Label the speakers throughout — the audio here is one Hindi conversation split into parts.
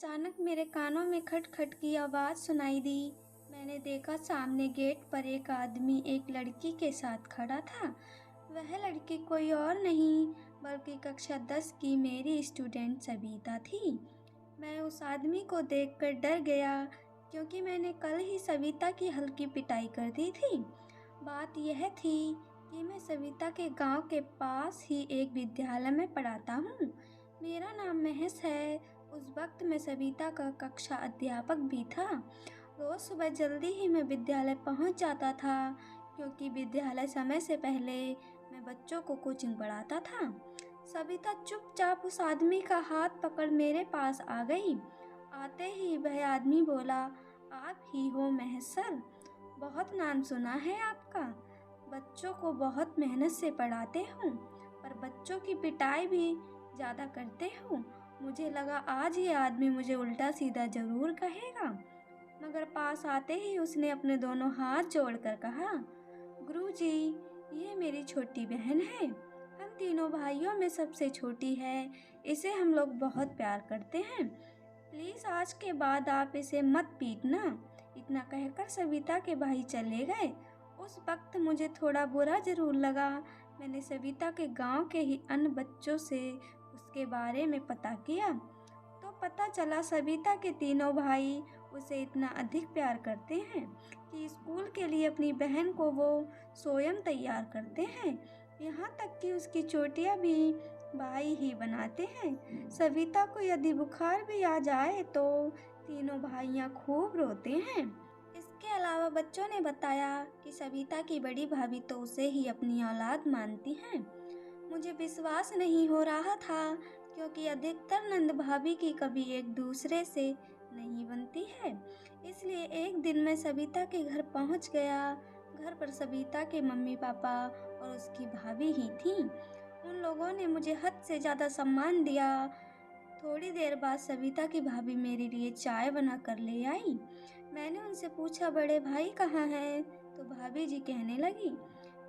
Speaker 1: अचानक मेरे कानों में खटखट की आवाज़ सुनाई दी। मैंने देखा सामने गेट पर एक आदमी एक लड़की के साथ खड़ा था। वह लड़की कोई और नहीं बल्कि कक्षा 10 की मेरी स्टूडेंट सविता थी। मैं उस आदमी को देखकर डर गया क्योंकि मैंने कल ही सविता की हल्की पिटाई कर दी थी। बात यह थी कि मैं सविता के गांव के पास ही एक विद्यालय में पढ़ाता हूँ। मेरा नाम महेश है। उस वक्त मैं सविता का कक्षा अध्यापक भी था। रोज सुबह जल्दी ही मैं विद्यालय पहुंच जाता था क्योंकि विद्यालय समय से पहले मैं बच्चों को कोचिंग पढ़ाता था। सविता चुपचाप उस आदमी का हाथ पकड़ मेरे पास आ गई। आते ही वह आदमी बोला, आप ही हो महेश सर, बहुत नाम सुना है आपका। बच्चों को बहुत मेहनत से पढ़ाते हूँ पर बच्चों की पिटाई भी ज़्यादा करते हो। मुझे लगा आज ये आदमी मुझे उल्टा सीधा जरूर कहेगा, मगर पास आते ही उसने अपने दोनों हाथ जोड़कर कहा, गुरुजी, ये मेरी छोटी बहन है। हम तीनों भाइयों में सबसे छोटी है। इसे हम लोग बहुत प्यार करते हैं। प्लीज़ आज के बाद आप इसे मत पीटना। इतना कहकर सविता के भाई चले गए। उस वक्त मुझे थोड़ा बुरा जरूर लगा। मैंने सविता के गांव के ही अन्य बच्चों से उसके बारे में पता किया तो पता चला सविता के तीनों भाई उसे इतना अधिक प्यार करते हैं कि स्कूल के लिए अपनी बहन को वो स्वयं तैयार करते हैं। यहाँ तक कि उसकी चोटियाँ भी भाई ही बनाते हैं। सविता को यदि बुखार भी आ जाए तो तीनों भाइयाँ खूब रोते हैं। इसके अलावा बच्चों ने बताया कि सविता की बड़ी भाभी तो उसे ही अपनी औलाद मानती हैं। मुझे विश्वास नहीं हो रहा था क्योंकि अधिकतर नंद भाभी की कभी एक दूसरे से नहीं बनती है। इसलिए एक दिन मैं सविता के घर पहुंच गया। घर पर सविता के मम्मी पापा और उसकी भाभी ही थी। उन लोगों ने मुझे हद से ज़्यादा सम्मान दिया। थोड़ी देर बाद सविता की भाभी मेरे लिए चाय बना कर ले आई। मैंने उनसे पूछा, बड़े भाई कहाँ हैं? तो भाभी जी कहने लगी,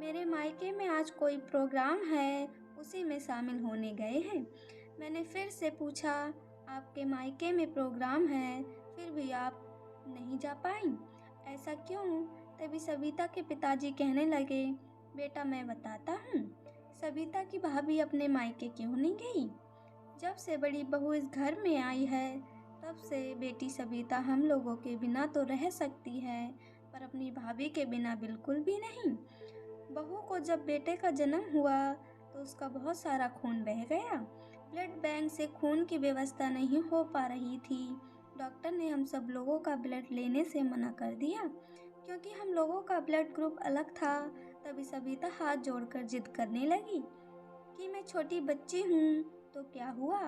Speaker 1: मेरे मायके में आज कोई प्रोग्राम है, उसी में शामिल होने गए हैं। मैंने फिर से पूछा, आपके मायके में प्रोग्राम है फिर भी आप नहीं जा पाई, ऐसा क्यों? तभी सविता के पिताजी कहने लगे, बेटा मैं बताता हूँ। सविता की भाभी अपने मायके क्यों नहीं गई? जब से बड़ी बहू इस घर में आई है तब से बेटी सविता हम लोगों के बिना तो रह सकती है पर अपनी भाभी के बिना बिल्कुल भी नहीं। बहू को जब बेटे का जन्म हुआ तो उसका बहुत सारा खून बह गया। ब्लड बैंक से खून की व्यवस्था नहीं हो पा रही थी। डॉक्टर ने हम सब लोगों का ब्लड लेने से मना कर दिया क्योंकि हम लोगों का ब्लड ग्रुप अलग था। तभी सविता हाथ जोड़कर जिद करने लगी कि मैं छोटी बच्ची हूँ तो क्या हुआ,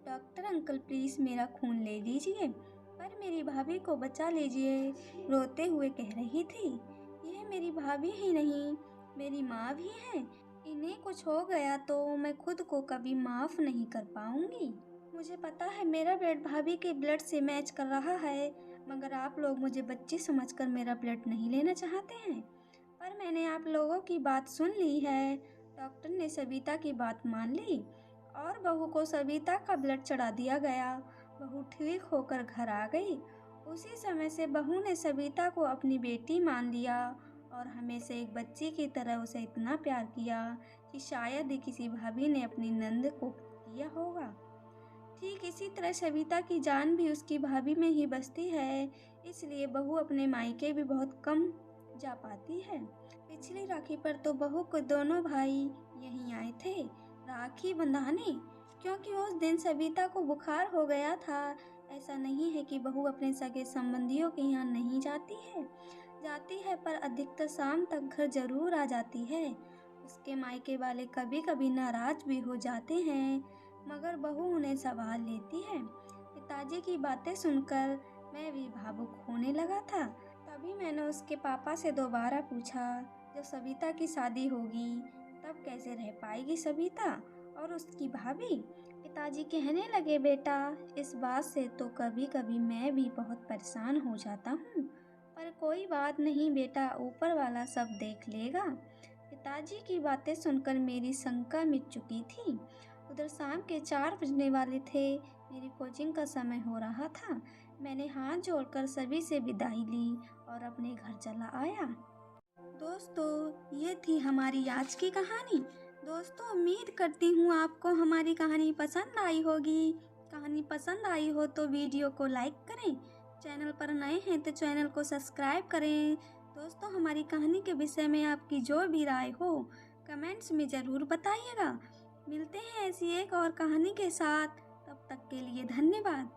Speaker 1: डॉक्टर अंकल प्लीज़ मेरा खून ले लीजिए, पर मेरी भाभी को बचा लीजिए। रोते हुए कह रही थी, यह मेरी भाभी ही नहीं मेरी माँ भी है। इन्हें कुछ हो गया तो मैं खुद को कभी माफ़ नहीं कर पाऊंगी। मुझे पता है मेरा ब्लड भाभी के ब्लड से मैच कर रहा है, मगर आप लोग मुझे बच्ची समझकर मेरा ब्लड नहीं लेना चाहते हैं। पर मैंने आप लोगों की बात सुन ली है। डॉक्टर ने सविता की बात मान ली और बहू को सविता का ब्लड चढ़ा दिया गया। बहू ठीक होकर घर आ गई। उसी समय से बहू ने सविता को अपनी बेटी मान लिया और हमें से एक बच्ची की तरह उसे इतना प्यार किया कि शायद ही किसी भाभी ने अपनी नंद को किया होगा। ठीक इसी तरह सविता की जान भी उसकी भाभी में ही बसती है, इसलिए बहू अपने मायके भी बहुत कम जा पाती है। पिछली राखी पर तो बहू के दोनों भाई यहीं आए थे राखी बंधाने, क्योंकि उस दिन सविता को बुखार हो गया था। ऐसा नहीं है कि बहू अपने सगे संबंधियों के यहाँ नहीं जाती है पर अधिकतर शाम तक घर जरूर आ जाती है। उसके मायके वाले कभी कभी नाराज भी हो जाते हैं, मगर बहू उन्हें संभाल लेती है। पिताजी की बातें सुनकर मैं भी भावुक होने लगा था। तभी मैंने उसके पापा से दोबारा पूछा, जब सविता की शादी होगी तब कैसे रह पाएगी सविता और उसकी भाभी? पिताजी कहने लगे, बेटा इस बात से तो कभी कभी मैं भी बहुत परेशान हो जाता हूँ, पर कोई बात नहीं बेटा, ऊपर वाला सब देख लेगा। पिताजी की बातें सुनकर मेरी शंका मिट चुकी थी। उधर शाम के 4 बजने वाले थे मेरी कोचिंग का समय हो रहा था। मैंने हाथ जोड़कर सभी से विदाई ली और अपने घर चला आया। दोस्तों, ये थी हमारी आज की कहानी। दोस्तों, उम्मीद करती हूँ आपको हमारी कहानी पसंद आई होगी। कहानी पसंद आई हो तो वीडियो को लाइक करें। चैनल पर नए हैं तो चैनल को सब्सक्राइब करें। दोस्तों, हमारी कहानी के विषय में आपकी जो भी राय हो कमेंट्स में ज़रूर बताइएगा। मिलते हैं ऐसी एक और कहानी के साथ। तब तक के लिए धन्यवाद।